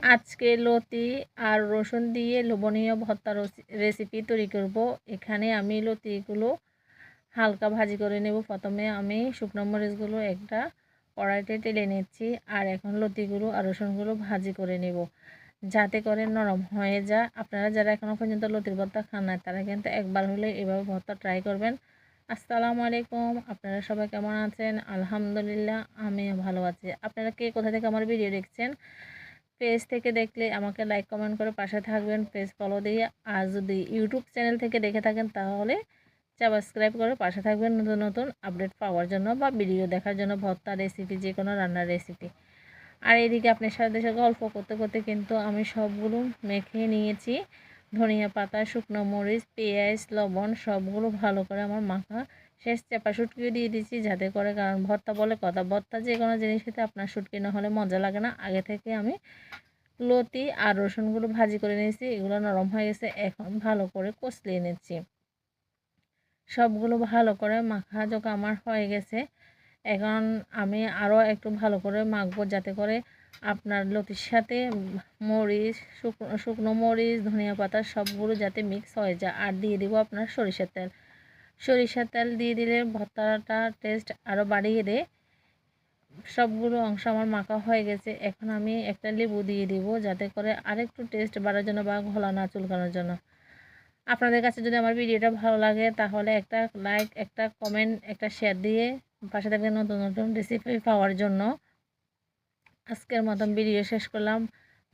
আজকে লতি আর রসুন দিয়ে লোভনীয় ভর্তা রেসিপি তৈরি করব। এখানে আমি লতিগুলো হালকা ভাজি করে নেব। প্রথমে আমি শুকনো মরিচগুলো একটা কড়াইতে টেলে নিচ্ছি, আর এখন লতিগুলো আর রসুনগুলো ভাজি করে নেব যাতে করে নরম হয়ে যায়। আপনারা যারা এখনও পর্যন্ত লতির ভর্তা খান না তারা কিন্তু একবার হলে এভাবে ভর্তা ট্রাই করবেন। আসসালামু আলাইকুম, আপনারা সবাই কেমন আছেন? আলহামদুলিল্লাহ, আমিও ভালো আছি। আপনারা কে কোথা থেকে আমার ভিডিও দেখছেন? পেজ থেকে দেখলে আমাকে লাইক কমেন্ট করে পাশে থাকবেন, পেজ ফলো দিয়ে। আর যদি ইউটিউব চ্যানেল থেকে দেখে থাকেন তাহলে সাবস্ক্রাইব করে পাশে থাকবেন নতুন নতুন আপডেট পাওয়ার জন্য বা ভিডিও দেখার জন্য, ভর্তা রেসিপি, যে কোনো রান্নার রেসিপি। আর এদিকে আপনার সাথে গল্প করতে করতে কিন্তু আমি সবগুলো মেখে নিয়েছি। ধনিয়া পাতা, শুকনো মরিচ, পেঁয়াজ, লবণ সবগুলো ভালো করে আমার মাখা শেষ। চাপা শুটকিও দিয়ে দিচ্ছি যাতে করে, কারণ ভর্তা বলে কথা, ভর্তা যে কোনো জিনিস খেতে আপনার শুটকি না হলে মজা লাগে না। আগে থেকে আমি লতি আর রসুনগুলো ভাজি করে নিয়েছি, এগুলো নরম হয়ে গেছে। এখন ভালো করে কষলিয়ে নিচ্ছি। সবগুলো ভালো করে মাখা যখন আমার হয়ে গেছে, এখন আমি আরও একটু ভালো করে মাখবো যাতে করে আপনার লতির সাথে মরিচ, শুকনো মরিচ, ধনিয়া পাতা সবগুলো যাতে মিক্স হয়ে যায়। আর দিয়ে দিব আপনার সরিষার তেল। সরিষার তেল দিয়ে দিলে ভর্তাটা টেস্ট আরও বাড়িয়ে দেয়। সবগুলো অংশ আমার মাখা হয়ে গেছে। এখন আমি একটা লেবু দিয়ে দিব যাতে করে আরেকটু টেস্ট বাড়ার জন্য বা ঘোলা না চুলকানোর জন্য। আপনাদের কাছে যদি আমার ভিডিওটা ভালো লাগে তাহলে একটা লাইক, একটা কমেন্ট, একটা শেয়ার দিয়ে পাশে থাকবেন নতুন নতুন রেসিপি পাওয়ার জন্য। আজকের মতন ভিডিও শেষ করলাম।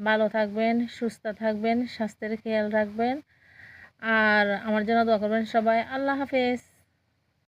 ভালো থাকবেন, সুস্থ থাকবেন, স্বাস্থ্যের খেয়াল রাখবেন, আর আমার জন্য দোয়া করবেন সবাই। আল্লাহ হাফেজ।